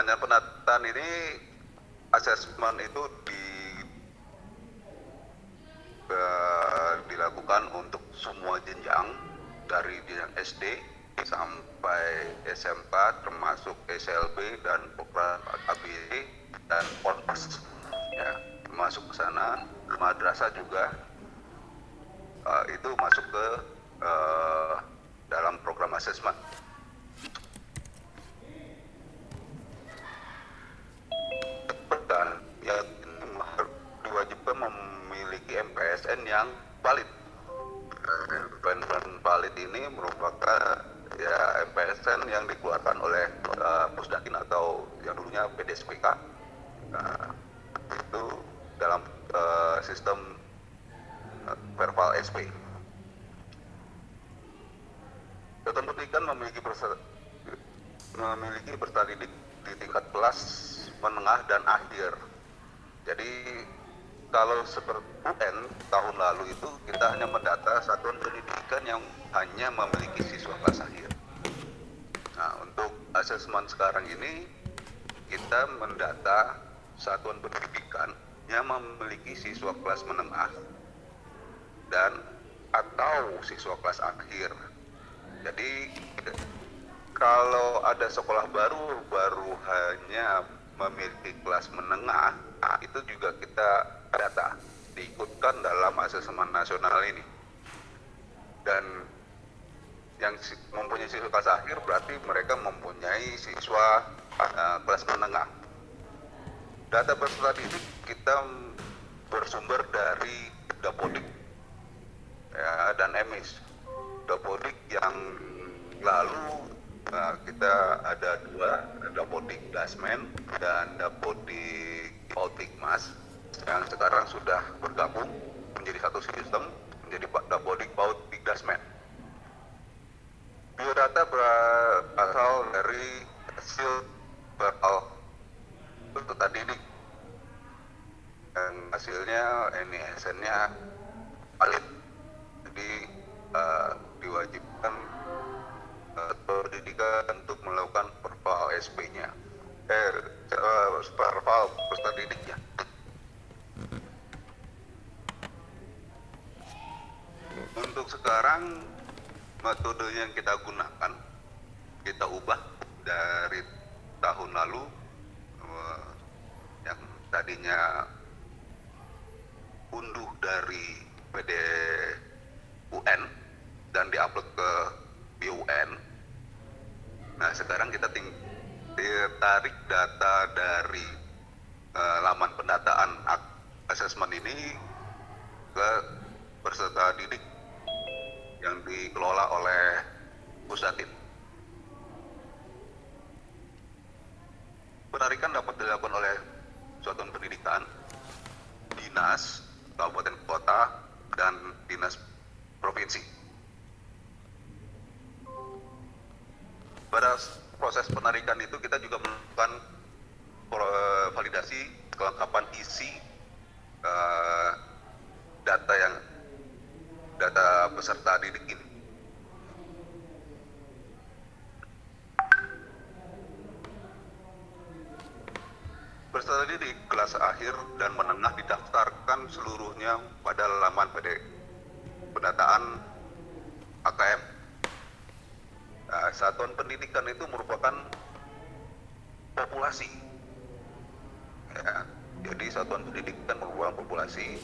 Rangkaian pendataan ini asesmen itu dilakukan untuk semua jenjang dari jenjang SD sampai SMK termasuk SLB dan program ABD dan Ponpes ya, masuk ke sana. Madrasah juga itu masuk ke dalam program asesmen. Dan yang diwajibkan memiliki MPSN yang valid. MPSN valid ini merupakan ya MPSN yang dikeluarkan oleh Pusdakin atau yang dulunya PDSPK. Itu dalam sistem verbal SP. Satuan pendidikan memiliki peserta didik di tingkat kelas menengah dan akhir. Jadi kalau seperti UN tahun lalu itu kita hanya mendata satuan pendidikan yang hanya memiliki siswa kelas akhir. Nah, untuk asesmen sekarang ini kita mendata satuan pendidikan yang memiliki siswa kelas menengah dan atau siswa kelas akhir. Jadi kalau ada sekolah baru hanya memiliki kelas menengah, itu juga kita data, diikutkan dalam asesmen nasional ini. Dan yang mempunyai siswa kelas akhir berarti mereka mempunyai siswa kelas menengah. Data peserta didik kita bersumber dari Dapodik ya, dan EMIS. Dapodik yang lalu kita ada dua, Dapodik Dasmen dan Dapodik Pautikmas yang sekarang sudah bergabung menjadi satu sistem, menjadi Dapodik Pautik Dasmen. Biodata berasal dari hasil verbal peserta didik dan hasilnya NISN-nya valid. Jadi diwajibkan pendidikan untuk melakukan verbal SP-nya, verbal peserta didiknya. Untuk sekarang metode yang kita gunakan kita ubah dari tahun lalu yang tadinya unduh dari PDUN dan diupload ke BUN. Nah, sekarang kita tarik data dari laman pendataan asesmen ini ke peserta didik yang dikelola oleh Pusdatin. Penarikan dapat dilakukan oleh satuan pendidikan, dinas, kabupaten kota, dan dinas provinsi. Pada proses penarikan itu kita juga melakukan validasi kelengkapan isi data peserta didik ini. Peserta didik kelas akhir dan menengah didaftarkan seluruhnya pada laman pendataan AKM. Nah, satuan pendidikan itu merupakan populasi. Ya, jadi satuan pendidikan merupakan populasi.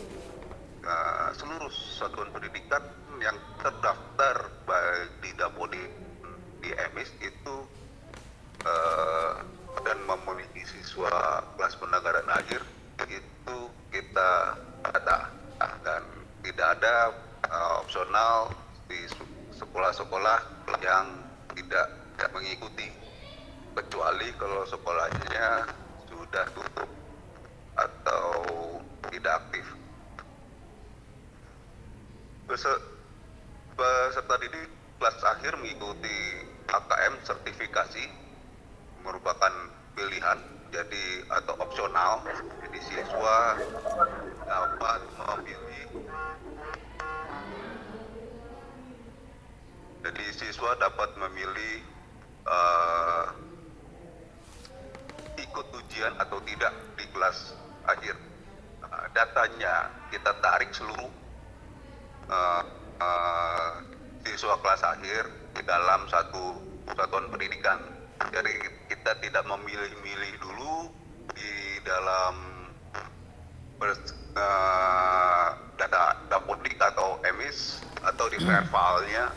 Seluruh satuan pendidikan yang terdaftar di Dapodik di EMIS itu dan memiliki siswa kelas menengah dan akhir itu kita data, dan tidak ada opsional di sekolah-sekolah yang tidak mengikuti, kecuali kalau sekolahnya sudah tutup atau tidak aktif. Peserta didik kelas akhir mengikuti AKM sertifikasi merupakan pilihan, jadi atau opsional. Jadi siswa dapat memilih. ujian atau tidak di kelas akhir. Datanya kita tarik seluruh uh, uh, siswa kelas akhir di dalam satu satuan pendidikan. Jadi kita tidak memilih-milih dulu di dalam data Dapodik atau EMIS atau di pervalnya,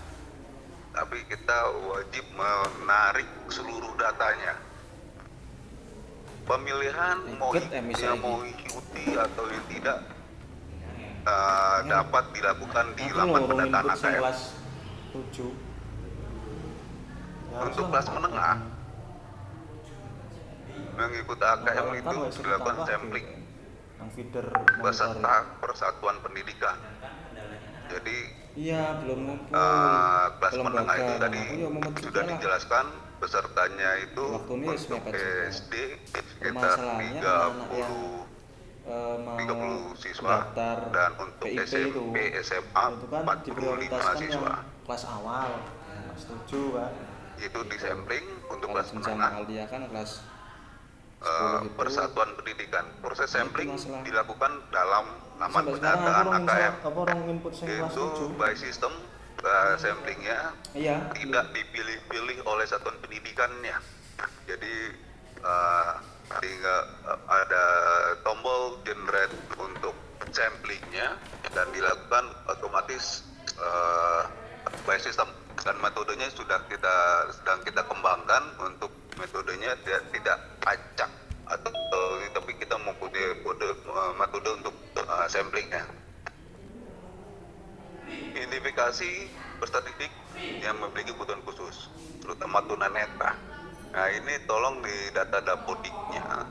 tapi kita wajib menarik seluruh datanya. Pemilihan mau ikuti atau yang tidak dapat dilakukan di laman pendataan AKM. Untuk kelas menengah mengikuti AKM itu dilakukan sampling beserta persatuan pendidikan. Jadi kelas menengah itu tadi sudah dijelaskan, pesertanya itu untuk SD sekitar 30 siswa dan untuk SMP SMA 45 siswa. Kelas awal setuju Pak. Itu disampling untuk kelas menengah. Dia kan kelas persatuan pendidikan. Proses sampling dilakukan dalam laman pendataan AKM. Itu by system samplingnya tidak dipilih-pilih oleh satuan pendidikannya. Jadi tinggal ada tombol generate untuk samplingnya dan dilakukan otomatis by system, dan metodenya sedang kita kembangkan. Untuk metodenya tidak acak tapi kita mempunyai metode untuk samplingnya. Identifikasi peserta didik yang memiliki kebutuhan khusus, terutama tunanetra. Nah, ini tolong di data Dapodiknya,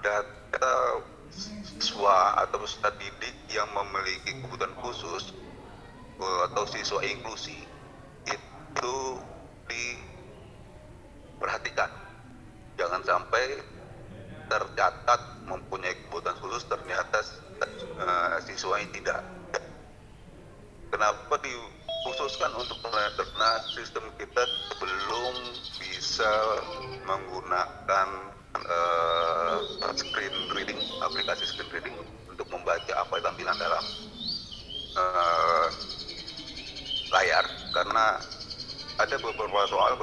data siswa atau peserta didik yang memiliki kebutuhan khusus atau siswa inklusi itu diperhatikan. Jangan sampai tercatat mempunyai kebutuhan khusus ternyata siswanya tidak. Kenapa dikhususkan untuk tunanetra? Karena sistem kita belum bisa menggunakan screen reading, aplikasi screen reading untuk membaca apa yang tampilan dalam layar, karena ada beberapa soal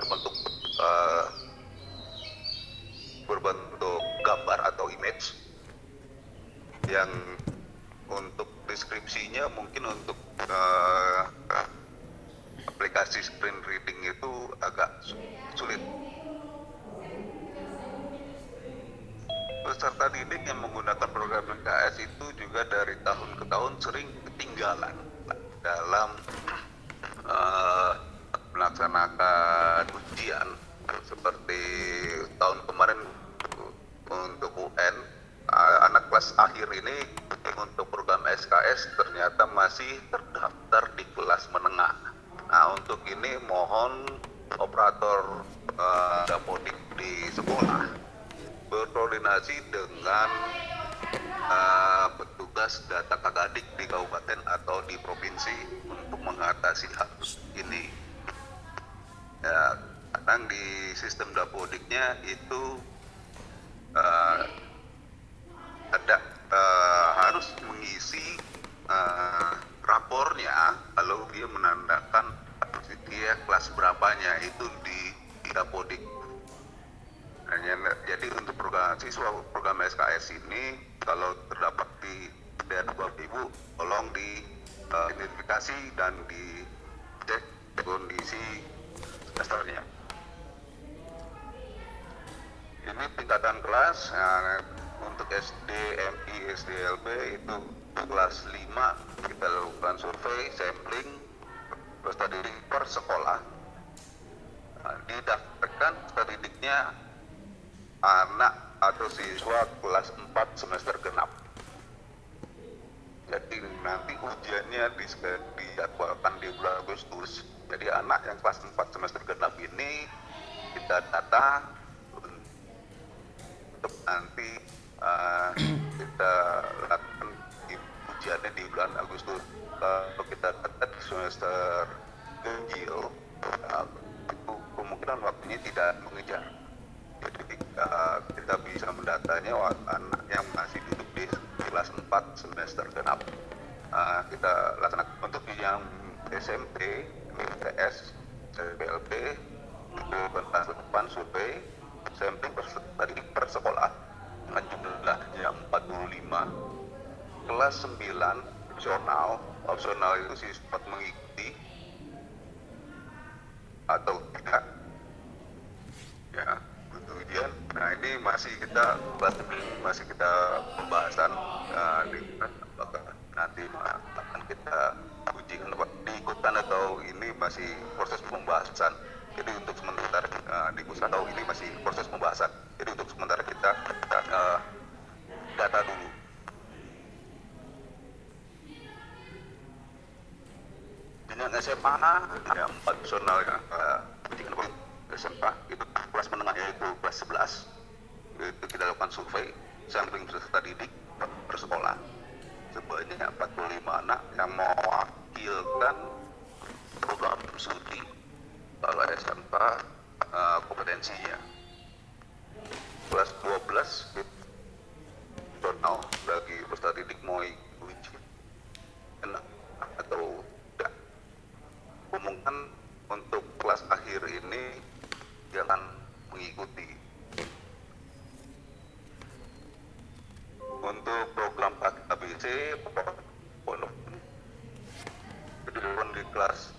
berbentuk gambar atau image yang untuk deskripsinya mungkin untuk aplikasi screen reading itu agak sulit. Peserta didik yang menggunakan program MKS itu juga dari tahun ke tahun sering ketinggalan dalam melaksanakan ujian. Seperti tahun kemarin untuk UN, anak kelas akhir ini untuk program SKS ternyata masih terdaftar di kelas menengah. Nah, untuk ini mohon operator Dapodik di sekolah berkoordinasi dengan petugas data Kagadik di kabupaten atau di provinsi untuk mengatasi hal ini. Ya, kadang di sistem Dapodiknya itu harus mengisi rapornya kalau dia menandakan dia kelas berapanya itu di Dapodik. Jadi untuk siswa program SKS ini kalau terdapat di daerah Bapak Ibu, tolong diidentifikasi dan dicek kondisi semesternya. Ini tingkatan kelas. Untuk SD, MI, SDLB itu kelas 5 kita lakukan survei, sampling peserta didik per sekolah. Didaftarkan peserta didiknya anak atau siswa kelas 4 semester genap. Jadi nanti ujiannya dijadwalkan di bulan Agustus. Jadi anak yang kelas 4 semester genap ini kita data untuk nanti kita lakukan ujiannya di bulan Agustus. Kalau kita data di semester ganjil, itu kemungkinan waktunya tidak mengejar. Jadi mendatanya anak yang masih duduk di kelas 4 semester genap. Kita laksanakan untuk yang SMP, MTS, CPLP, itu kelas 8 survei, sampling tadi per sekolah dengan jumlahnya 45, kelas 9 opsional itu siswa mengikuti atau tidak ya untuk ujian. Nah ini masih kita pembahasan apakah nanti akan kita uji diikutkan atau ini masih proses pembahasan. Jadi untuk sementara di Pusatau ini masih proses pembahasan. Jadi untuk sementara kita data dulu. Dengan SMA ada 4 personal ya, SMA itu kelas menengahnya itu kelas 11 itu kita lakukan survei sampling peserta didik per sekolah sebanyak 45 anak yang mewakilkan program studi kalau SMK kompetensinya. Kelas 12 itu personal bagi peserta didik mau uji atau tidak. Umumkan untuk kelas akhir ini jangan mengikuti. Untuk program ABC kedudukan di kelas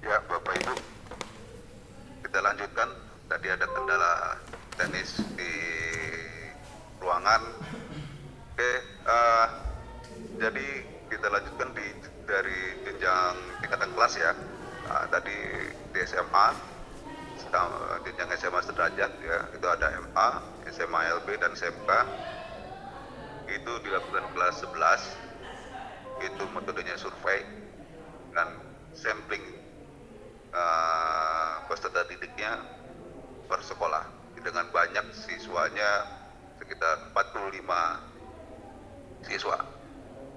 ya Bapak Ibu, kita lanjutkan. Tadi ada kendala teknis di ruangan. Oke, jadi kita lanjutkan dari jenjang tingkatan kelas ya. Tadi di SMA, jenjang SMA sederajat ya, itu ada MA, SMA LB dan SMK. Itu dilakukan kelas 11. Itu metodenya survei dan sampling peserta didiknya per sekolah dengan banyak siswanya sekitar 45 siswa.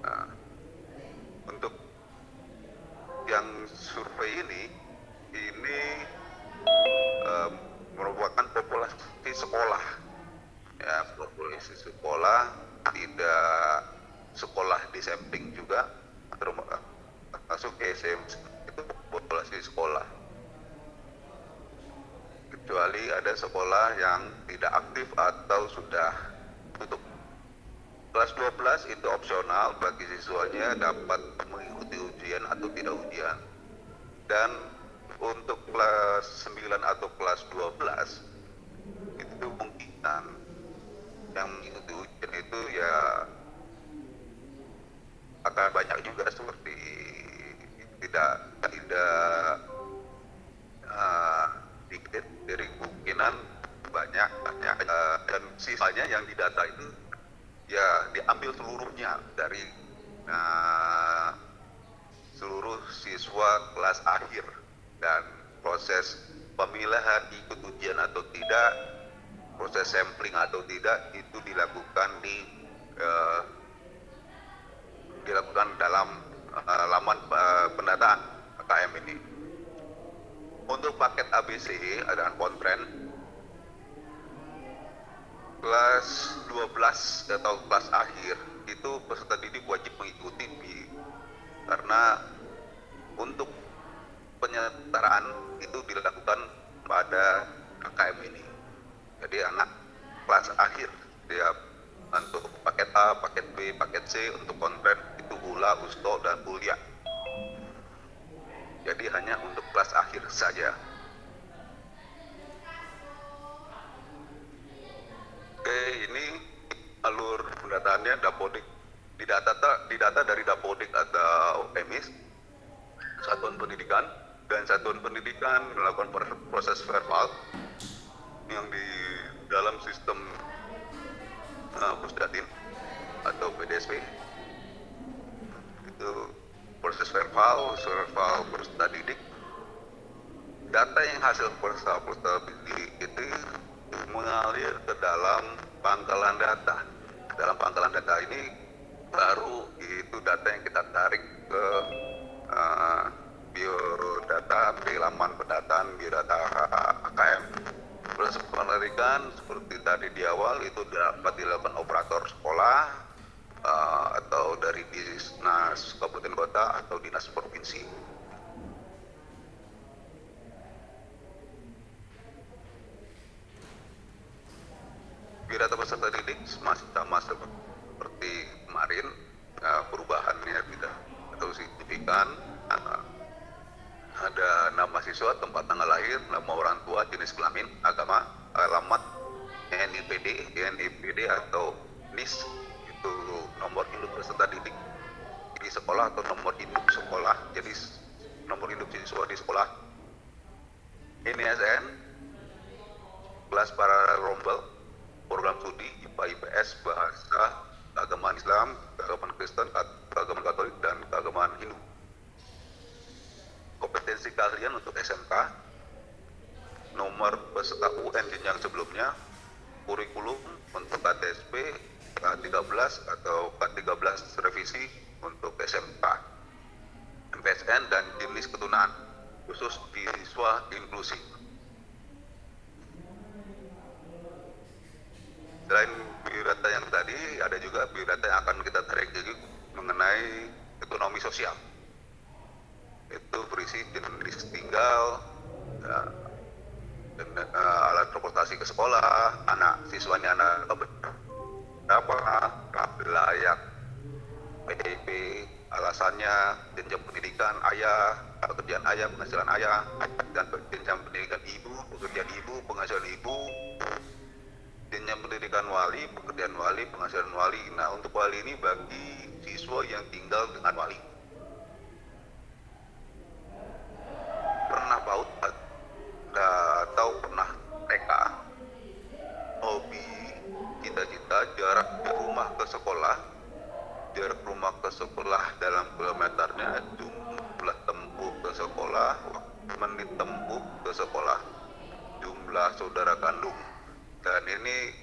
Nah, untuk yang survei ini merupakan populasi sekolah ya, populasi sekolah, tidak sekolah di sampling juga termasuk SMP itu populasi sekolah, kecuali ada sekolah yang tidak aktif atau sudah tutup. Kelas 12 itu opsional bagi siswanya dapat mengikuti ujian atau tidak ujian. Dan untuk kelas 9 atau kelas 12 itu kemungkinan yang mengikuti ujian itu ya akan banyak juga, seperti tidak dikit dari kemungkinan banyak dan sisanya yang didata itu ya diambil seluruhnya dari seluruh siswa kelas akhir, dan proses pemilihan ikut ujian atau tidak, proses sampling atau tidak itu dilakukan kelas atau kelas akhir itu peserta didik wajib mengikuti karena untuk penyetaraan itu dilakukan pada KKM ini. Jadi anak kelas akhir dia untuk paket A, paket B, paket C untuk konten itu ULA, USTO, dan kuliah. Jadi hanya untuk kelas akhir saja. Oke, ini alur pendataannya Dapodik. Didata dari Dapodik atau EMIS, Satuan Pendidikan, dan Satuan Pendidikan melakukan proses verbal yang di dalam sistem Pusdatin atau PDSP. Itu proses verbal peserta didik. Data yang hasil peserta didik itu mengalir ke dalam pangkalan data. Dalam pangkalan data ini baru itu data yang kita tarik ke biodata, laman pendataan biodata AKM. Proses penarikan seperti tadi di awal itu dapat dilakukan operator sekolah atau dari dinas kabupaten kota atau dinas provinsi. Biodata peserta didik masih sama seperti kemarin, perubahannya tidak terlalu signifikan. Ada nama siswa, tempat tanggal lahir, nama orang tua, jenis kelamin, agama, alamat, NIPD atau NIS, itu nomor induk peserta didik di sekolah atau nomor induk sekolah, jadi nomor induk siswa di sekolah. NISN, kelas para rombel, program studi IPA IPS, bahasa, keagamaan Islam, keagamaan Kristen, keagamaan Katolik, dan keagamaan Hindu. Kompetensi keahlian untuk SMK, nomor peserta UN jenjang sebelumnya, kurikulum untuk KTSP, K13 atau K13 revisi untuk SMK, MPSN, dan jenis keturunan khusus di siswa inklusi. Selain biodata yang tadi, ada juga biodata yang akan kita tarik jadi mengenai ekonomi sosial. Itu berisi jenis tinggal, alat transportasi ke sekolah, siswanya anak berapa, layak, PDP, alasannya, jenjang pendidikan ayah, pekerjaan ayah, penghasilan ayah, dan jenjang pendidikan ibu, pekerjaan ibu, penghasilan ibu, jenjang pendidikan wali, pekerjaan wali, penghasilan wali. Nah, untuk wali ini bagi siswa yang tinggal dengan wali. Pernah PAUD atau pernah TK, hobi, cita-cita, jarak rumah ke sekolah dalam kilometernya, jumlah tempuh ke sekolah, menit tempuh ke sekolah, jumlah saudara kandung. Dan ini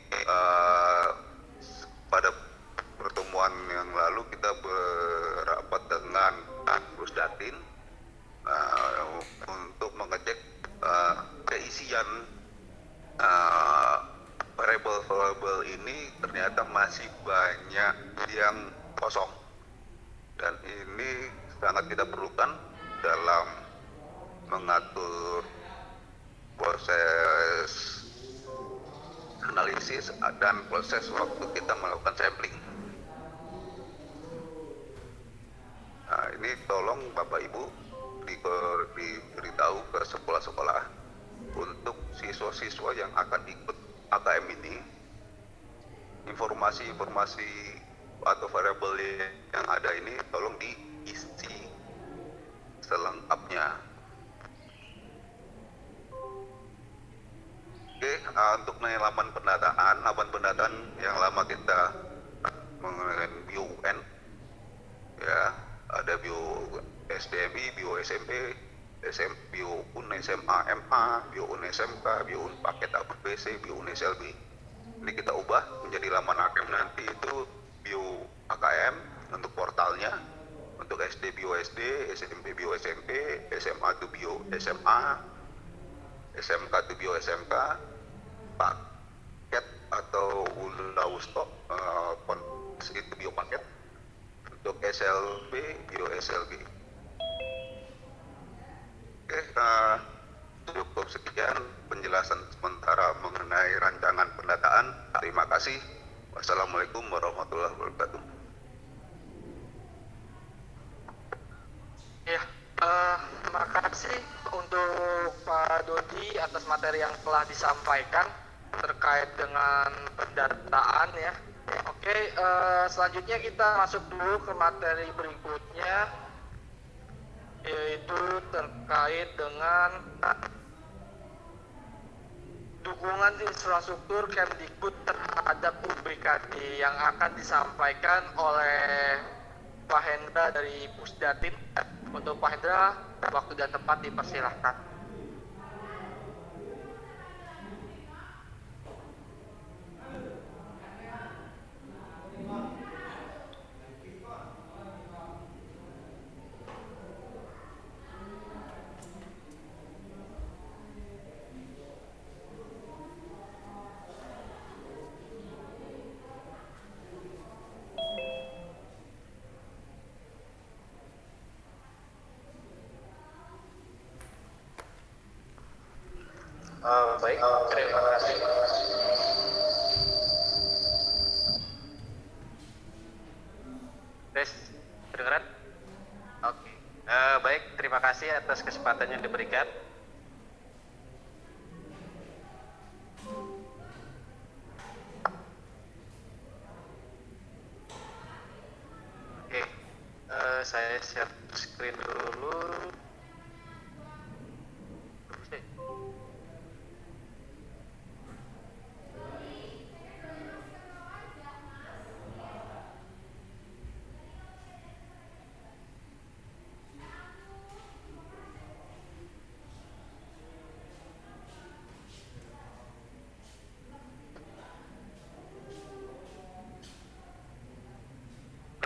pada pertemuan yang lalu kita berapat dengan Pusdatin untuk mengecek keisian variabel ini. Ternyata masih banyak yang kosong, dan ini sangat kita perlukan dalam mengatur proses analisis dan proses waktu kita melakukan sampling. Nah, ini tolong Bapak Ibu diberitahu ke sekolah-sekolah untuk siswa-siswa yang akan ikut AKM ini, informasi-informasi atau variabel yang ada ini tolong diisi selengkapnya. Oke, untuk laman pendataan yang lama kita mengenai bio UN, ya, ada bio SDMI, bio SMP, bio UN SMA MA, bio UN SMK, bio UN paket ABC, bio UN SLB. Ini kita ubah menjadi laman AKM nanti itu bio AKM untuk portalnya, untuk SD bio SD, SMP bio SMP, SMA itu bio SMA, SMK itu bio SMK, paket atau ULA USTO itu biopaket, untuk SLB bio SLB. Oke, cukup sekian penjelasan sementara mengenai rancangan pendataan. Terima kasih. Wassalamualaikum warahmatullahi wabarakatuh. Ya, terima kasih untuk Pak Dodi atas materi yang telah disampaikan terkait dengan pendataan ya. Oke, selanjutnya kita masuk dulu ke materi berikutnya, yaitu terkait dengan dukungan infrastruktur Kemdikbud terhadap UBKD yang akan disampaikan oleh Pak Hendra dari Pusdatin. Untuk Pak Hendra, waktu dan tempat dipersilahkan. Baik, terima kasih. Tes, kedengeran? Oke. Baik, terima kasih atas kesempatan yang diberikan. Oke, saya share screen dulu.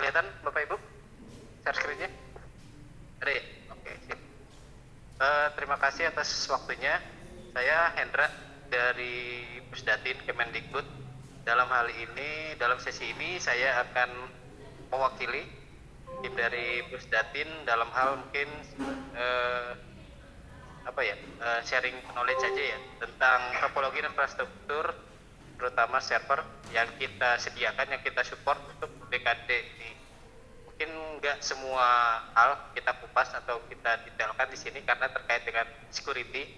Kelihatan Bapak Ibu share screen-nya? Ada ya? Oke, sip. Terima kasih atas waktunya. Saya Hendra dari Pusdatin Kemendikbud. Dalam hal ini, dalam sesi ini saya akan mewakili tim dari Pusdatin dalam hal mungkin sharing knowledge saja ya tentang topologi infrastruktur, terutama server yang kita sediakan, yang kita support untuk BKD ini. Mungkin nggak semua hal kita kupas atau kita detailkan di sini karena terkait dengan security,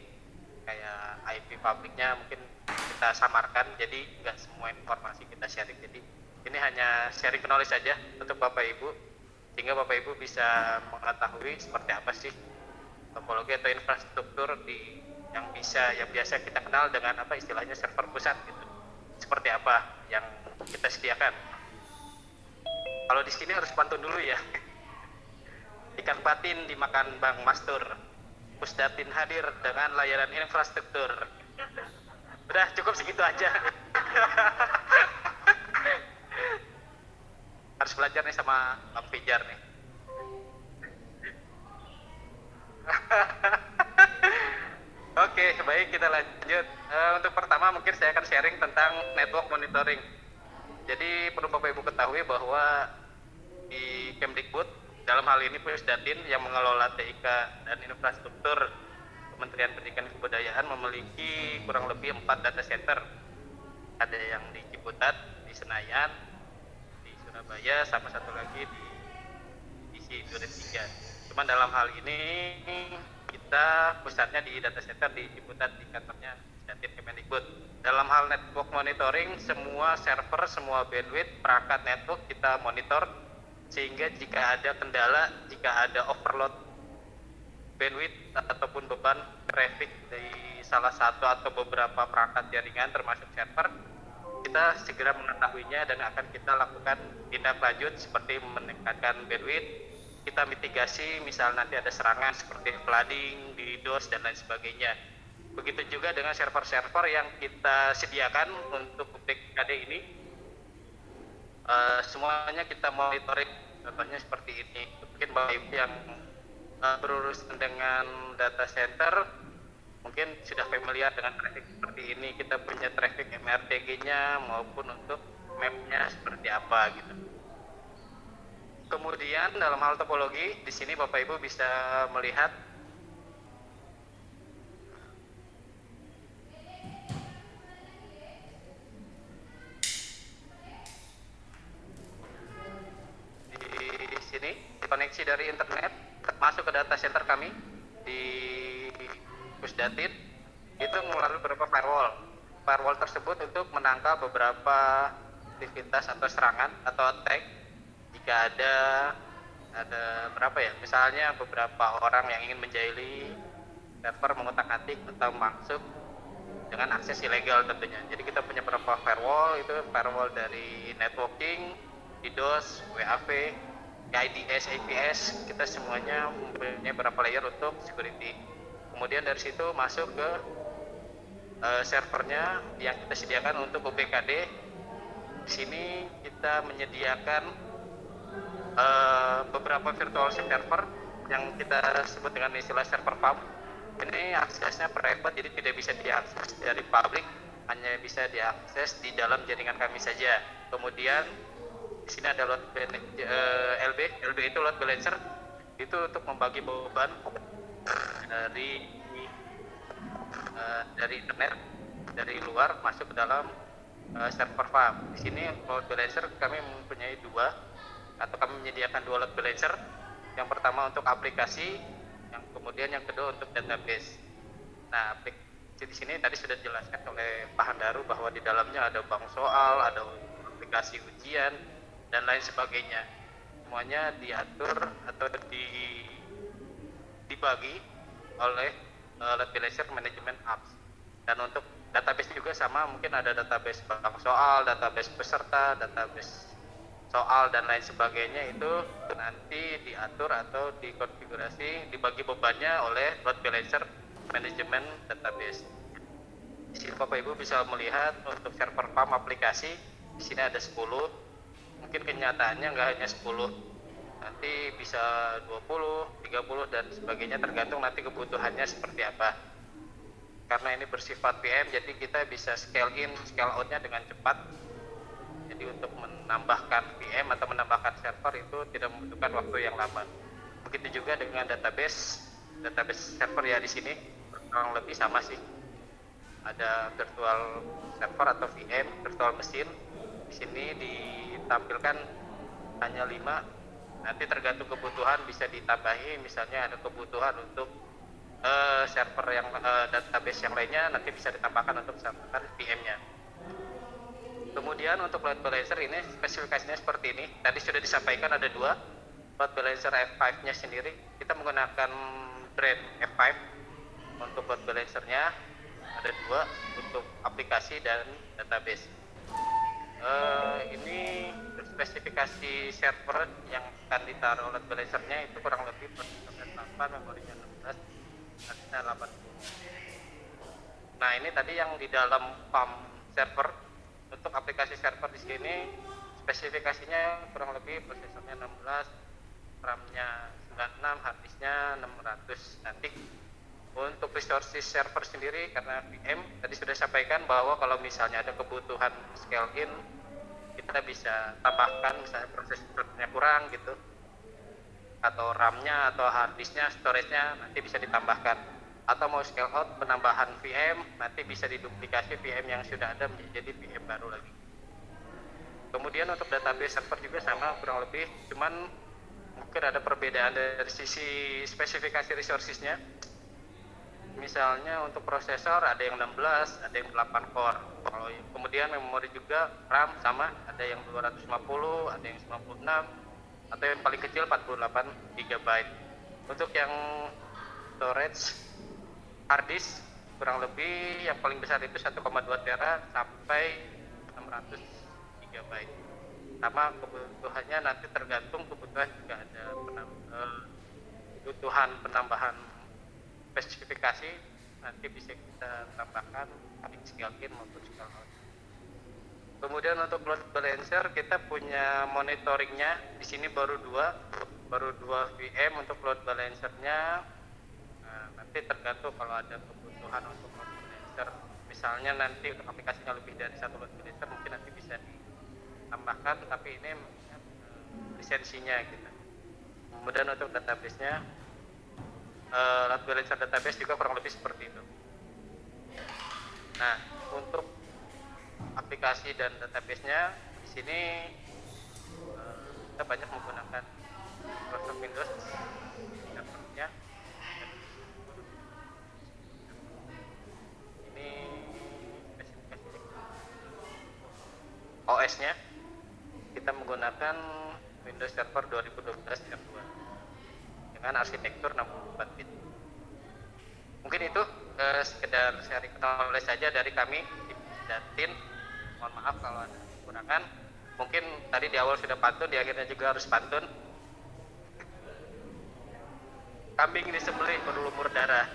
kayak IP publiknya mungkin kita samarkan, jadi nggak semua informasi kita sharing. Jadi ini hanya sharing knowledge saja untuk Bapak Ibu, sehingga Bapak Ibu bisa mengetahui seperti apa sih topologi atau infrastruktur yang biasa kita kenal dengan apa istilahnya server pusat gitu. Seperti apa yang kita sediakan. Kalau di sini harus pantun dulu ya. Ikan patin dimakan Bang Mastur. Pusdatin hadir dengan layanan infrastruktur. Udah cukup segitu aja. Harus belajar nih sama Bang Pijar nih. Oke, baik, kita lanjut. Untuk pertama mungkin saya akan sharing tentang network monitoring. Jadi perlu Bapak Ibu ketahui bahwa di Kemdikbud, dalam hal ini Pusdatin yang mengelola TIK dan infrastruktur Kementerian Pendidikan dan Kebudayaan memiliki kurang lebih 4 data center. Ada yang di Ciputat, di Senayan, di Surabaya, sama satu lagi di Duren 3. Cuman dalam hal ini kita pusatnya di data center di Ciputat, di kantornya Pusdatin Kemendikbud. Dalam hal network monitoring, semua server, semua bandwidth, perangkat network kita monitor, sehingga jika ada kendala, jika ada overload bandwidth ataupun beban traffic dari salah satu atau beberapa perangkat jaringan termasuk server, kita segera mengetahuinya dan akan kita lakukan tindak lanjut seperti meningkatkan bandwidth. Kita mitigasi misal nanti ada serangan seperti flooding, DDoS dan lain sebagainya. Begitu juga dengan server-server yang kita sediakan untuk BKD ini, semuanya kita monitoring. Contohnya seperti ini. Mungkin Bapak Ibu yang berurusan dengan data center mungkin sudah familiar dengan traffic seperti ini. Kita punya traffic MRTG-nya maupun untuk mapnya seperti apa gitu. Kemudian dalam hal topologi, di sini Bapak Ibu bisa melihat di sini koneksi dari internet masuk ke data center kami di Pusdatin itu melalui beberapa firewall. Firewall tersebut untuk menangkal beberapa aktivitas atau serangan atau attack jika ada berapa ya, misalnya beberapa orang yang ingin menjahili server, mengutak-atik atau masuk dengan akses ilegal tentunya. Jadi kita punya beberapa firewall, itu firewall dari networking, DDoS, WAV, IDS, APS, kita semuanya mempunyai beberapa layer untuk security. Kemudian dari situ masuk ke servernya yang kita sediakan untuk UBKD. Di sini kita menyediakan beberapa virtual server yang kita sebut dengan istilah server farm. Ini aksesnya private, jadi tidak bisa diakses dari publik, hanya bisa diakses di dalam jaringan kami saja. Kemudian di sini ada load LB itu load balancer, itu untuk membagi beban dari internet dari luar masuk ke dalam server farm. Di sini load balancer kami mempunyai dua, atau kami menyediakan dua load balancer. Yang pertama untuk aplikasi, yang kemudian yang kedua untuk database. Nah, aplikasi di sini tadi sudah dijelaskan oleh Pak Handaru bahwa di dalamnya ada bank soal, ada aplikasi ujian dan lain sebagainya. Semuanya diatur atau dibagi oleh load balancer management apps. Dan untuk database juga sama, mungkin ada database bank soal, database peserta, database soal dan lain sebagainya, itu nanti diatur atau dikonfigurasi, dibagi bebannya oleh load balancer management database. Di sini Bapak Ibu bisa melihat untuk server farm aplikasi, di sini ada 10. Mungkin kenyataannya nggak hanya 10, nanti bisa 20, 30 dan sebagainya, tergantung nanti kebutuhannya seperti apa. Karena ini bersifat VM, jadi kita bisa scale in, scale out-nya dengan cepat. Jadi untuk menambahkan VM atau menambahkan server itu tidak membutuhkan waktu yang lama. Begitu juga dengan database server ya, di sini kurang lebih sama sih. Ada virtual server atau VM, virtual mesin. Di sini ditampilkan hanya 5. Nanti tergantung kebutuhan bisa ditambahi, misalnya ada kebutuhan untuk server yang database yang lainnya, nanti bisa ditambahkan untuk server VM-nya. Kemudian untuk load balancer ini spesifikasinya seperti ini. Tadi sudah disampaikan ada 2. Load balancer F5-nya sendiri kita menggunakan brand F5 untuk load balancernya, ada 2 untuk aplikasi dan database. Ini spesifikasi server yang akan ditaruh load balancernya itu kurang lebih prosesor 8, memorinya 16, nantinya 80. Nah, ini tadi yang di dalam farm server. Untuk aplikasi server di sini spesifikasinya kurang lebih prosesornya 16, RAM-nya 96, hard disk-nya 600. Nanti untuk resources server sendiri, karena VM tadi sudah sampaikan bahwa kalau misalnya ada kebutuhan scale in, kita bisa tambahkan, misalnya prosesornya kurang gitu, atau RAM-nya atau hard disk-nya, storage-nya nanti bisa ditambahkan. Atau mau scale out penambahan VM, nanti bisa diduplikasi VM yang sudah ada menjadi VM baru lagi. Kemudian untuk database server juga sama kurang lebih, cuman mungkin ada perbedaan dari sisi spesifikasi resources-nya. Misalnya untuk prosesor ada yang 16, ada yang 8 core. Kalau kemudian memori juga RAM sama, ada yang 250, ada yang 96, atau yang paling kecil 48 GB. Untuk yang storage hard disk kurang lebih yang paling besar itu 1,2 tera sampai 600 GB. Sama kebutuhannya nanti tergantung kebutuhan, juga ada kebutuhan penambahan spesifikasi, nanti bisa kita tambahkan baik scale in maupun scale out. Kemudian untuk load balancer kita punya monitoringnya, di sini baru dua VM untuk load balancernya. Nanti tergantung kalau ada kebutuhan untuk load balancer, misalnya nanti untuk aplikasinya lebih dari 1 load balancer, mungkin nanti bisa tambahkan, tapi ini lisensinya gitu. Kemudian untuk database-nya, load balancer database juga kurang lebih seperti itu. Nah, untuk aplikasi dan database-nya di sini kita banyak menggunakan Microsoft Windows servernya. Ini spesifikasi OS-nya kita menggunakan Windows Server 2012 R2 dengan arsitektur 64 bit. Mungkin itu sekedar sharing knowledge saja dari kami di Datin. Mohon maaf kalau ada kekurangan. Mungkin tadi di awal sudah pantun, di akhirnya juga harus pantun. Kambing disembelih berlumur darah.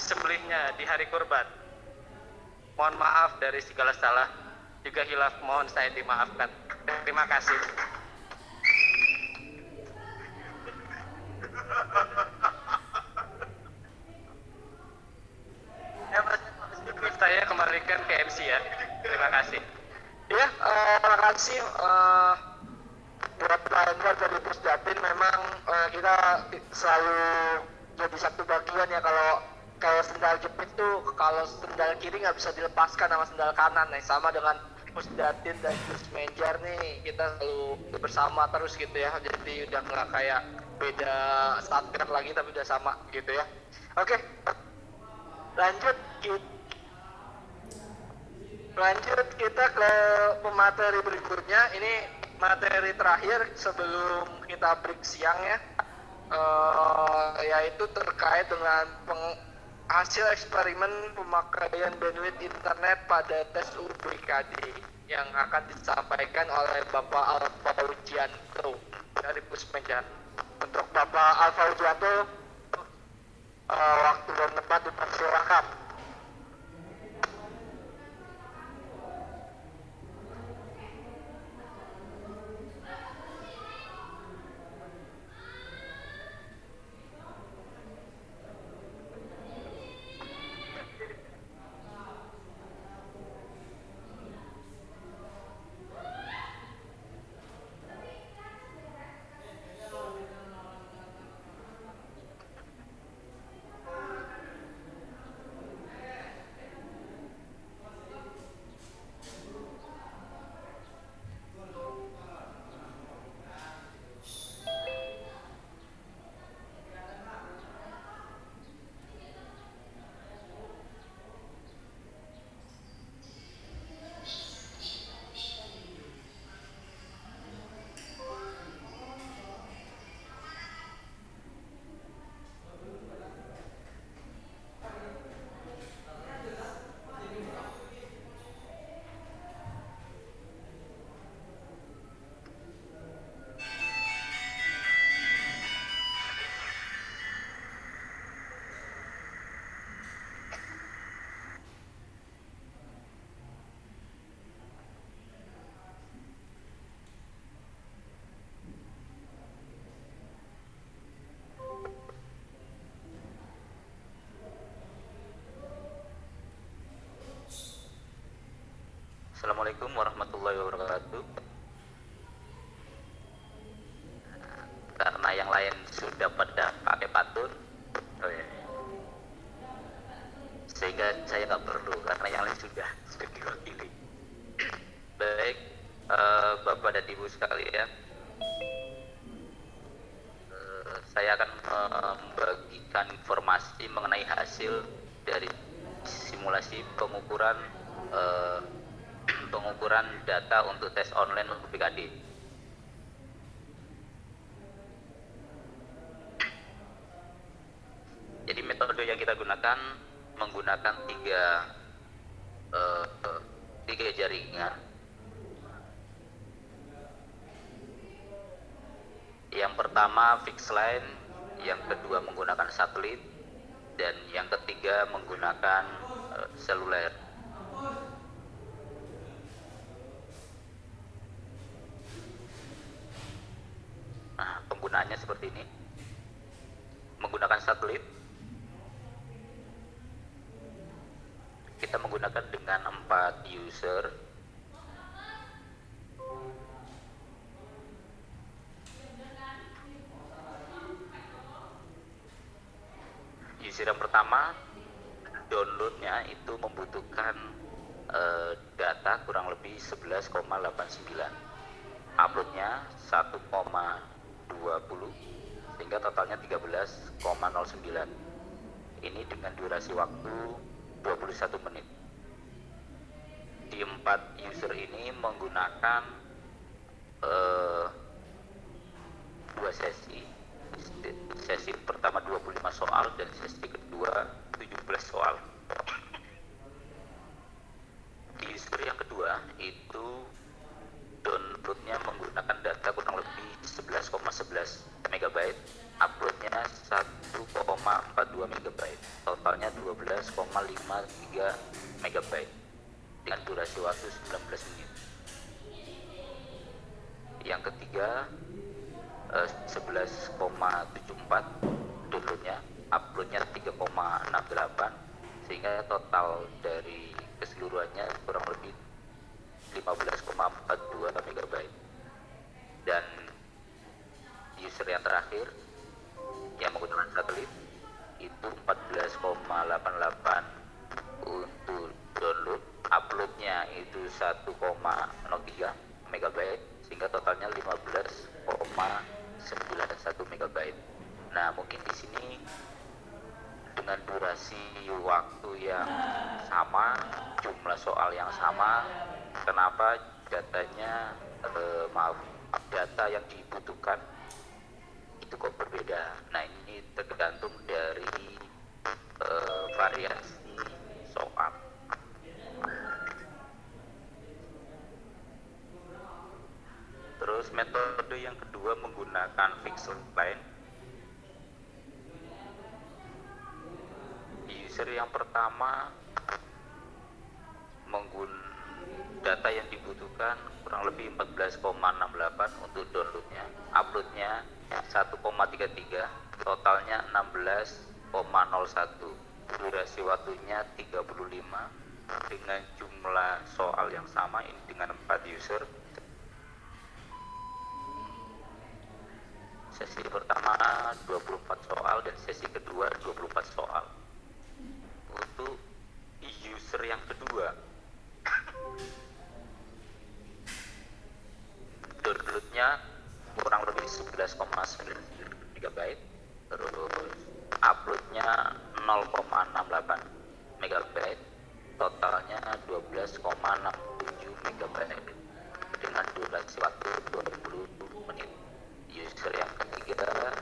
Disembelihnya di hari kurban. Mohon maaf dari segala salah, juga hilaf mohon saya dimaafkan. Terima kasih. Saya kembalikan ke MC ya. Terima kasih. Ya, terima kasih buat pelanggan dari Pusdatin. Memang kita selalu jadi satu bagian ya. Kalau kayak sendal jepit tuh, kalau sendal kiri nggak bisa dilepaskan sama sendal kanan. Nah, sama dengan Pusdatin dan Gus Menjar nih, kita selalu bersama terus gitu ya. Jadi udah nggak kayak beda satker lagi, tapi udah sama gitu ya. Oke, lanjut kita ke pemateri berikutnya. Ini materi terakhir sebelum kita break siang ya, yaitu terkait dengan hasil eksperimen pemakaian bandwidth internet pada tes UBKD yang akan disampaikan oleh Bapak Alfa Ujianto dari Pusmenjan. Untuk Bapak Alfa Ujianto, waktu dan tempat dipersilakan. Assalamualaikum warahmatullahi wabarakatuh. Karena yang lain sudah pada pakai pantun, sehingga saya nggak perlu, karena yang lain sudah diwakili. Baik, Bapak dan Ibu sekalian, saya akan membagikan informasi mengenai hasil dari simulasi pengukuran data untuk tes online untuk PKD. Jadi metode yang kita gunakan menggunakan tiga jaringan. Yang pertama fixed line, yang kedua menggunakan satelit, dan yang ketiga menggunakan seluler. Nah, penggunaannya seperti ini. Menggunakan satelit, kita menggunakan dengan 4 user user yang pertama downloadnya itu membutuhkan data kurang lebih 11,89, uploadnya 1,20, sehingga totalnya 13,09. Ini dengan durasi waktu 21 menit. Di 4 user ini menggunakan 2 sesi. Sesi pertama 25 soal dan sesi kedua 17 soal. Di user yang kedua itu downloadnya menggunakan data kurang lebih 11,11 MB, uploadnya 1,42 MB, totalnya 12,53 MB dengan durasi waktu 19 menit. Yang ketiga 11,74 downloadnya, uploadnya 3,68, sehingga total dari keseluruhannya kurang lebih 15,42 MB. Dan user yang terakhir yang menggunakan satelit itu 14,88 untuk download, uploadnya itu 1,03 MB, sehingga totalnya 15,91 MB. Nah, mungkin di sini dengan durasi waktu yang sama, jumlah soal yang sama, kenapa datanya data yang dibutuhkan itu kok berbeda. Nah, ini tergantung dari variasi soal. Terus metode yang kedua menggunakan fixed line. User yang pertama data yang dibutuhkan kurang lebih 14,68 untuk downloadnya, uploadnya 1,33, totalnya 16,01, durasi waktunya 35 dengan jumlah soal yang sama ini dengan 4 user. Sesi pertama 24 soal dan sesi kedua 24 soal. Untuk user yang kedua downloadnya kurang lebih 11,9 MB, terus uploadnya 0,68 MB, totalnya 12,67 MB dengan durasi waktu 20 menit. User yang ketiga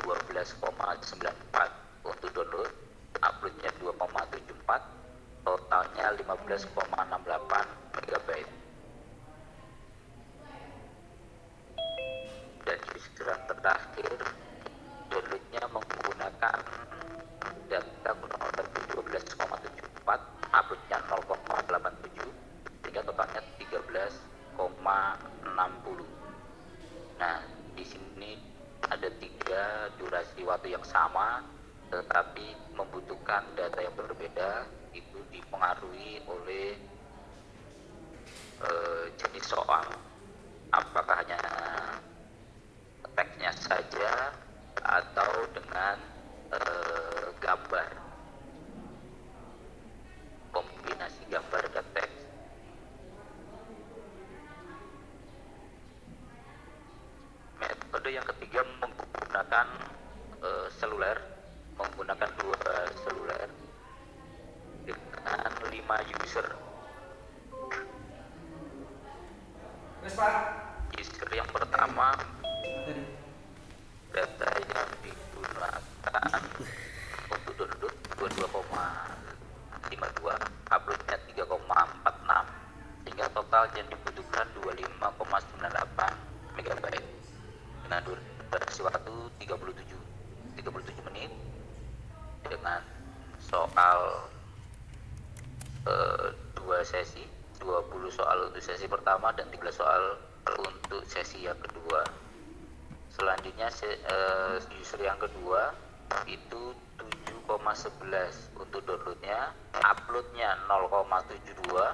12,94 untuk download, uploadnya 2,74, totalnya 15,68 MB. Dan user yang terakhir downloadnya menggunakan data kurang lebih 12,74, uploadnya 0,87, sehingga totalnya 13,60. Nah, di sini ada 3 durasi waktu yang sama tetapi membutuhkan data yang berbeda. Itu dipengaruhi oleh jenis soal, apakah hanya teksnya saja atau dengan gambar, kombinasi gambar dan teks. Metode yang ketiga menggunakan seluler, menggunakan 2 seluler dengan 5 user. User yang pertama data yang digunakan untuk download 22,52, uploadnya 3,46, sehingga total yang dibutuhkan 25,98 MB dengan durasi waktu 37 menit dengan soal 2 sesi, 20 soal untuk sesi pertama dan 13 soal untuk sesi yang kedua. Selanjutnya user yang kedua itu 7,11 untuk downloadnya, uploadnya 0,72,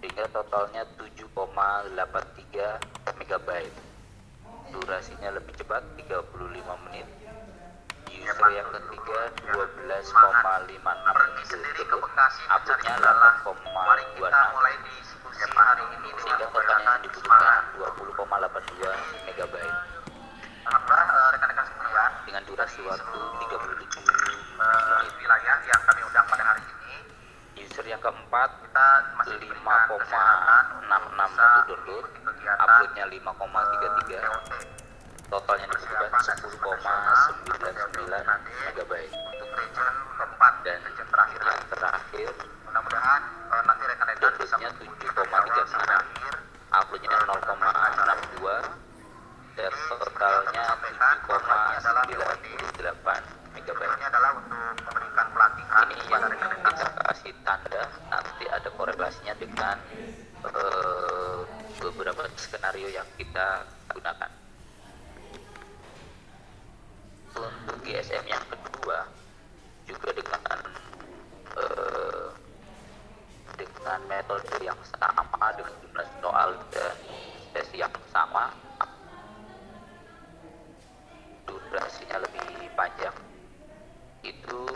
sehingga totalnya 7,83 MB. Durasinya lebih cepat 35 menit. user yang ketiga 12,56 detik, uploadnya 8,26, sehingga totalnya yang dibutuhkan 20,82 MB dengan durasi waktu 37 menit. User yang keempat 5,66 untuk download, uploadnya 5,33, totalnya dibutuhkan 10,99 MB. Dan yang terakhir downloadnya 7,36, uploadnya 0,62, dan totalnya 7,98 MB. Ini yang kita kasih tanda, nanti ada korelasinya dengan beberapa skenario yang kita gunakan. Untuk GSM yang kedua juga dengan metode yang sama, dengan jumlah soal dan sesi yang sama, durasinya lebih panjang. Itu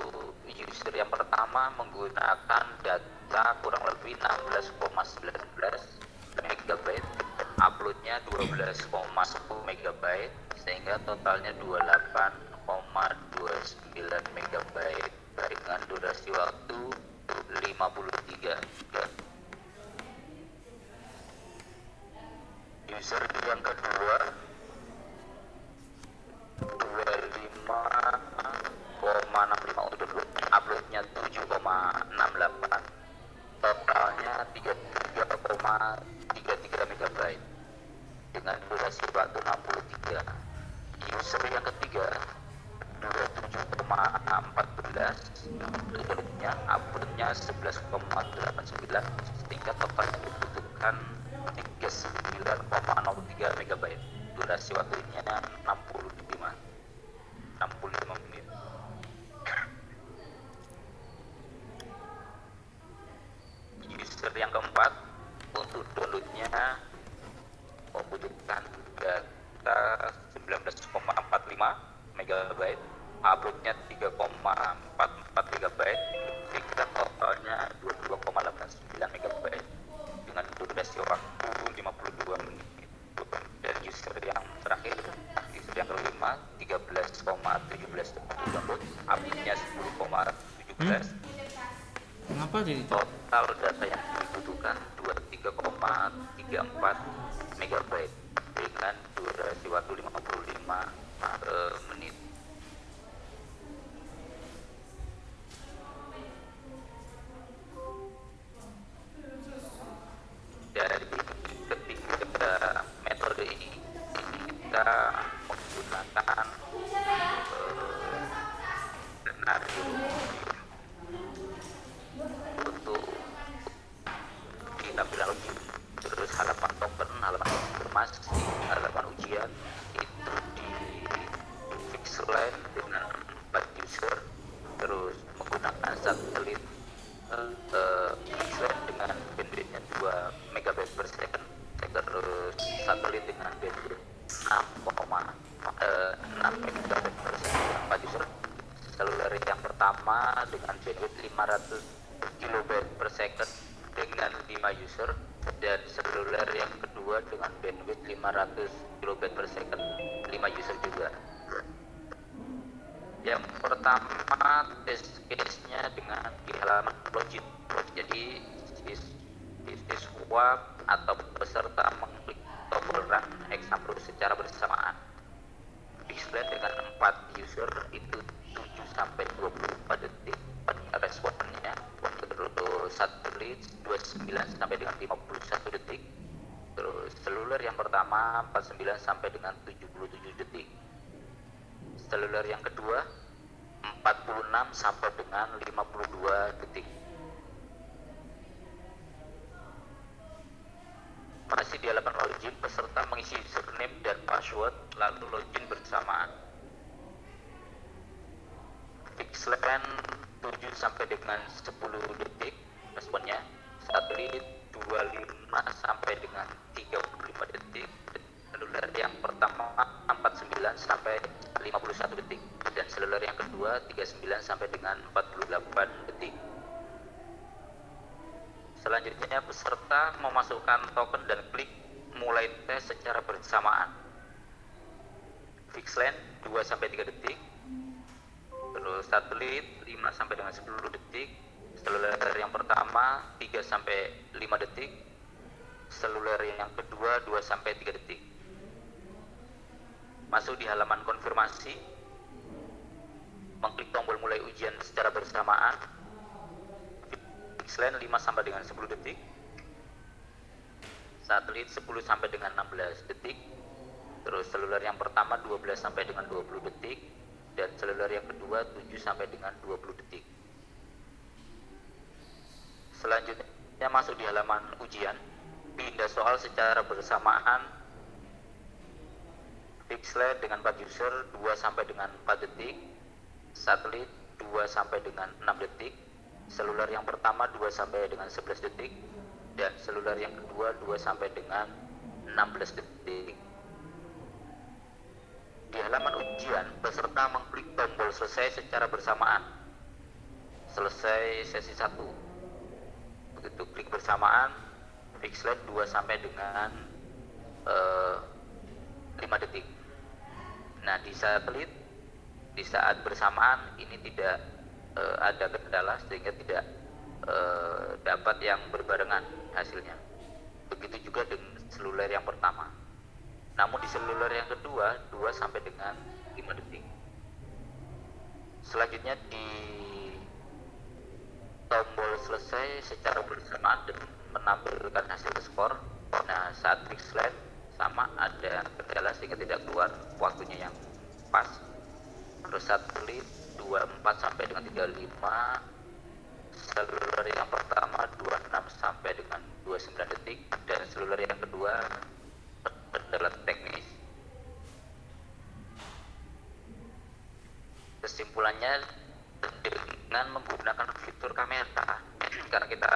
user yang pertama menggunakan data kurang lebih 16,19 MB, uploadnya 12,10 MB, sehingga totalnya 28,29 MB dengan durasi waktu 53 jam. User yang kedua 25,65 untuk download, uploadnya 7,68, totalnya 33,33 MB dengan durasi waktu 63. User yang ketiga 27,14, downloadnya, uploadnya 11,89, sehingga totalnya dibutuhkan 39,03 MB. Durasi waktunya 65 menit. User yang keempat untuk downloadnya membutuhkan data 19,45 MB, uploadnya 3,44 MB, sehingga totalnya 22,89 MB dengan durasi waktu 52 menit. Dan user yang terakhir, user yang kelima 13,17 download, uploadnya 10,17. Kenapa jadi itu? Total data yang dibutuhkan 23,34 MB dengan durasi waktu 55 menit. Dari ketiga metode ini kita menggunakan skenario untuk di tampilan ujian. Terus halaman token, halaman informasi, halaman ujian itu di fixline dengan 4 user, terus menggunakan satelit fixline dengan bandwidthnya 2 MB per second, terus satelit dengan bandwidth 6,6 MB per second 4 user. Seluler yang pertama dengan bandwidth 500 KB per second dengan 5 user, dan seluler yang kedua dengan bandwidth 500 KB per second 5 user juga. Yang pertama test case-nya dengan di halaman login. Jadi siswa atau peserta mengklik tombol run example secara bersamaan. Display dengan 4 user itu 7 sampai 24 detik responnya. Terus satelit 29 sampai dengan 51 detik. Terus seluler yang pertama 49 sampai dengan 77 detik. Seluler yang kedua 46 sampai dengan 52 detik. Masih di halaman login, peserta mengisi username dan password lalu login bersamaan. Fixline 7 sampai dengan 10 detik responnya. Satelit 25 sampai dengan 35 detik. Seluler yang pertama 49 sampai 51 detik. Dan dan seluler yang kedua 39 sampai dengan 48 detik. Selanjutnya peserta memasukkan token dan klik mulai tes secara bersamaan. Fixed length 2 sampai 3 detik. Terus satelit 5 sampai dengan 10 detik. Seluler yang pertama 3 sampai 5 detik. Seluler yang kedua 2 sampai 3 detik. Masuk di halaman konfirmasi. Mengklik tombol mulai ujian secara bersamaan. Fixed length 5 sampai dengan 10 detik. Satelit 10 sampai dengan 16 detik. Terus seluler yang pertama 12 sampai dengan 20 detik dan seluler yang kedua 7 sampai dengan 20 detik. Selanjutnya masuk di halaman ujian, pindah soal secara bersamaan. Fixed length dengan 4 user 2 sampai dengan 4 detik. Satelit 2 sampai dengan 6 detik. Seluler yang pertama 2 sampai dengan 11 detik dan seluler yang kedua 2 sampai dengan 16 detik. Di halaman ujian, peserta mengklik tombol selesai secara bersamaan. Selesai sesi 1. Begitu klik bersamaan, fixed length 2 sampai dengan 5 detik. Nah, di satelit di saat bersamaan ini tidak ada kendala sehingga tidak dapat yang berbarengan hasilnya. Begitu juga dengan seluler yang pertama. Namun di seluler yang kedua 2 sampai dengan 5 detik. Selanjutnya di tombol selesai secara bersamaan dan menampilkan hasil skor. Nah, saat fixed length sama ada kendala sehingga tidak keluar waktunya yang pas. Terus satelit 24 sampai dengan 35. Seluler yang pertama 26 sampai dengan 29 detik dan seluler yang kedua kendala teknis. Kesimpulannya, dengan menggunakan fitur kamera, karena kita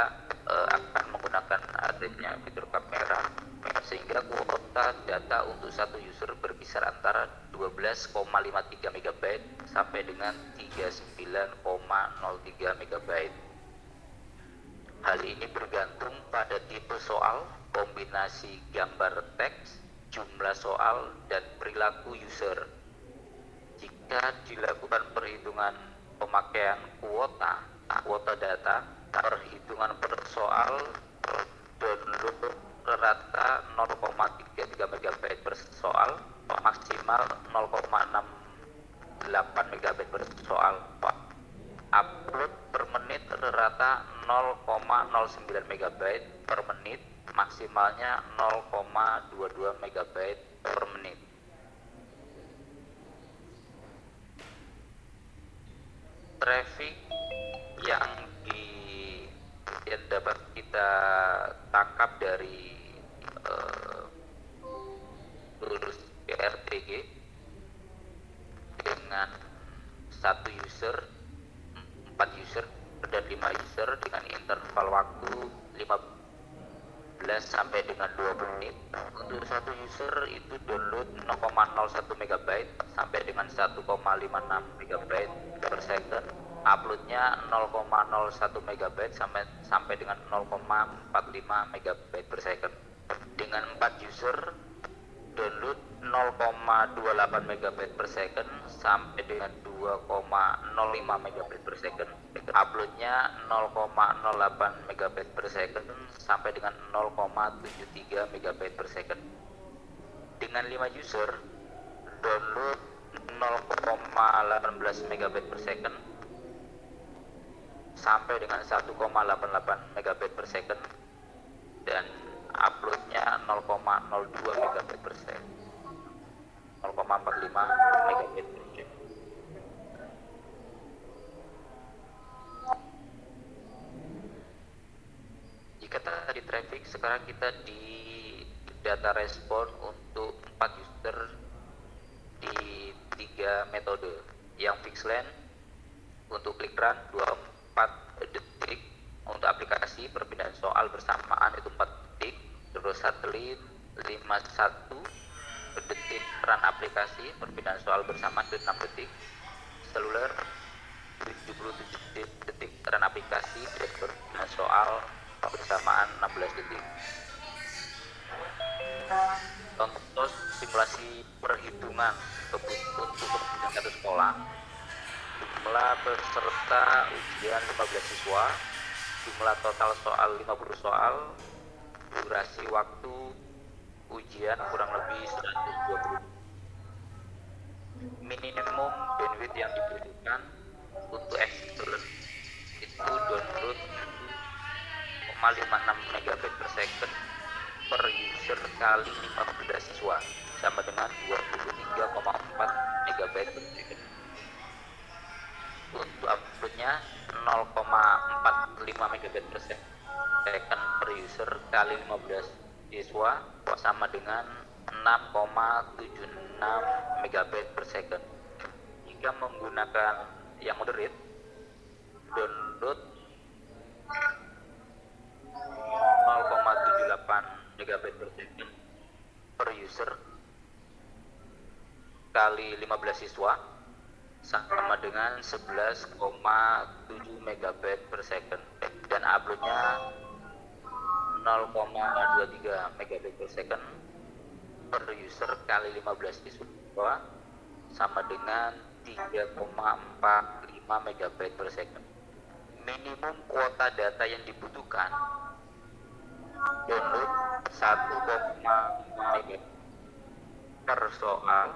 akan menggunakan adanya fitur kamera, sehingga kuota data untuk satu user berkisar antara 12,53 MB sampai dengan 39,03 MB. Hal ini bergantung pada tipe soal, kombinasi gambar teks, jumlah soal, dan perilaku user. Jika dilakukan perhitungan pemakaian kuota data, perhitungan per soal download rata 0,33 MB per soal, maksimal 0,68 MB per soal. Upload per menit rata 0,09 MB per menit, maksimalnya 0,22 MB per menit. Traffic yang dapat kita tangkap dari lulus PRTG dengan satu user, 4 user dan 5 user dengan interval waktu 15 sampai dengan 20 menit. Untuk satu user itu download 0,01 MB sampai dengan 1,56 MB per second. Uploadnya 0,01 MB sampai dengan 0,45 MB per second. Dengan 4 user download 0,28 MB per second sampai dengan 2,05 MB per second. Uploadnya 0,08 MB per second sampai dengan 0,73 MB per second. Dengan 5 user download 0,18 MB per second sampai dengan 1,88 MB per second dan uploadnya 0,02 MB per second, 0,45 MB per second. Jika tadi traffic, sekarang kita di data respon untuk 4 user di 3 metode. Yang fixed length untuk click run 24 detik, untuk aplikasi perpindahan soal bersamaan itu 4 detik, terus satelit 51 detik run aplikasi perpindahan soal bersamaan itu 6 detik, seluler 77 detik dan aplikasi dashboard soal bersamaan 16 detik. Contoh simulasi perhitungan untuk kebutuhan satu sekolah. Jumlah peserta ujian 15 siswa, jumlah total soal 50 soal, durasi waktu ujian kurang lebih 120. Minimum bandwidth yang dibutuhkan untuk excellent itu download 0,56 MB per second per user kali 15 siswa sama dengan 23,4 MB per second. Untuk uploadnya 0,45 MB per second per user kali 15 siswa sama dengan 6,76 MB per second. Jika menggunakan yang moderate, download 0,78 MB per second per user kali 15 siswa sama dengan 11,7 MB per second, dan uploadnya 0,23 MB per second per user kali 15 siswa sama dengan 3,45 MB per second. Minimum kuota data yang dibutuhkan download 1,5 MB per soal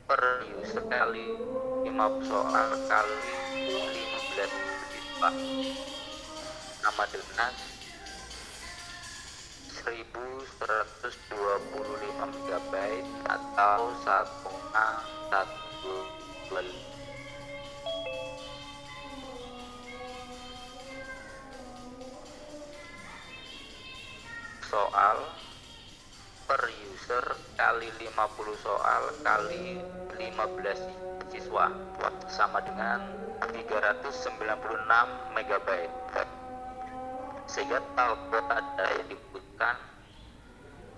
per user kali 5 soal kali 15 siswa sama dengan 1125 MB atau 1,125 soal per user kali 50 soal kali 15 siswa sama dengan 396 MB, sehingga total kuota data yang dibutuhkan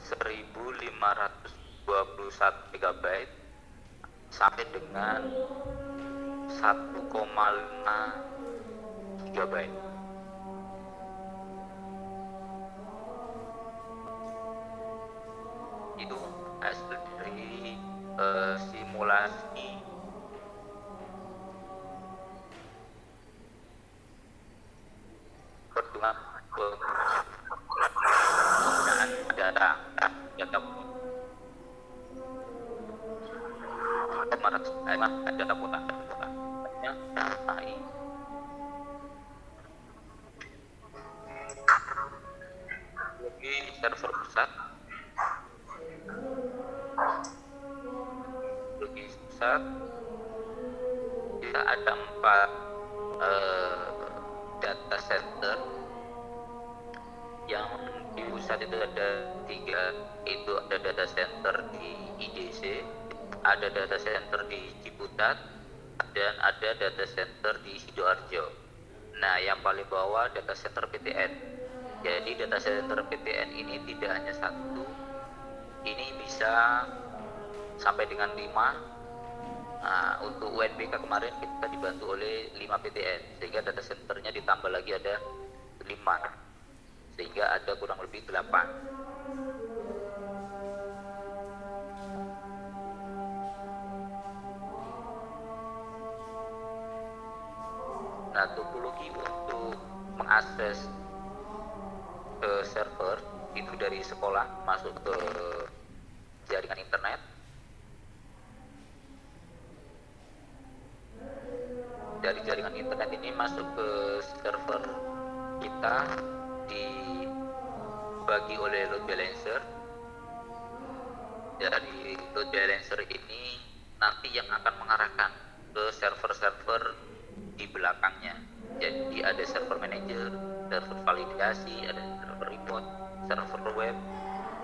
1521 MB sampai dengan 1,5 GB. Itu hasil dari simulasi perhitungan penggunaan data data kota bagi server pusat. Bagi pusat kita ada 4 data center. Yang di pusat itu ada 3, itu ada data center di IDC, ada data center di Ciputat, dan ada data center di Sidoarjo. Nah, yang paling bawah data center PTN. Jadi data center PTN ini tidak hanya satu, ini bisa sampai dengan 5. Nah, untuk UNBK kemarin kita dibantu oleh 5 PTN, sehingga data centernya ditambah lagi ada 5, sehingga ada kurang lebih 8. Nah, topologi untuk mengakses ke server itu dari sekolah masuk ke jaringan internet, dari jaringan internet ini masuk ke server kita, dibagi oleh load balancer. Dari load balancer ini nanti yang akan mengarahkan ke server-server di belakangnya. Jadi ada server manager, server validasi, ada server report, server web,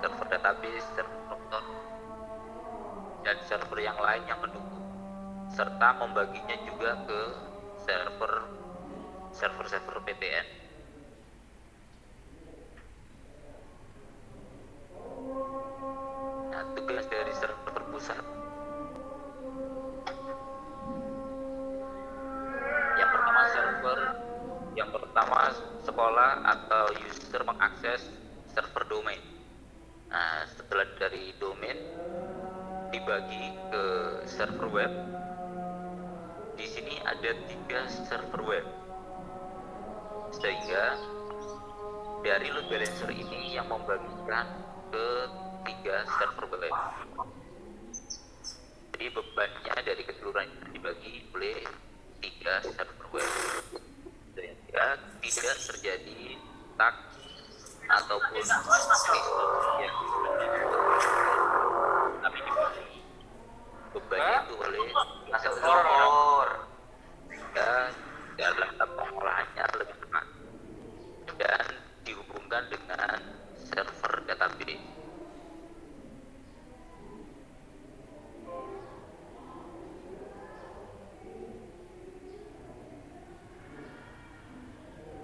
server database, server dokter, dan server yang lain yang mendukung, serta membaginya juga ke server PTN. Nah, tugas dari server pusat sekolah atau user mengakses server domain. Nah, setelah dari domain dibagi ke server web. Di sini ada 3 server web. Sehingga dari load balancer ini yang membagikan ke 3 server web. Jadi bebannya dari keseluruhan dibagi oleh 3 server web. Sehingga tidak terjadi stuck ataupun resource yang tapi dibagi bebannya itu oleh server sehingga dalam pengolahannya lebih cepat dan dihubungkan dengan server database.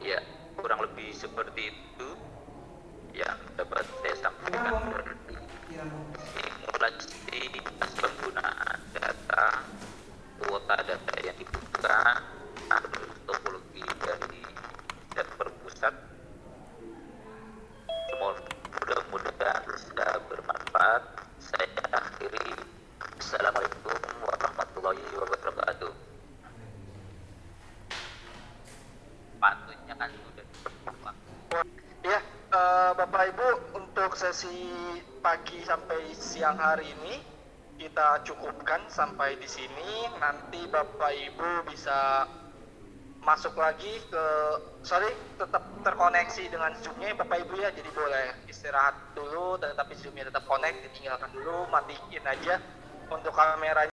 Ya, kurang lebih seperti itu yang dapat saya sampaikan dari simulasi penggunaan data, kuota data yang dibutuhkan, topologi dari server pusat. Mudah-mudahan bisa bermanfaat. Saya akhiri. Assalamualaikum warahmatullahi wabarakatuh. Patutnya kan sudah diperlukan. Ya, Bapak Ibu, untuk sesi pagi sampai siang hari ini kita cukupkan sampai di sini. Nanti Bapak Ibu bisa masuk lagi ke, tetap terkoneksi dengan Zoom-nya Bapak Ibu ya. Jadi boleh istirahat dulu, tetapi Zoom-nya tetap connect, ditinggalkan dulu, matiin aja untuk kameranya.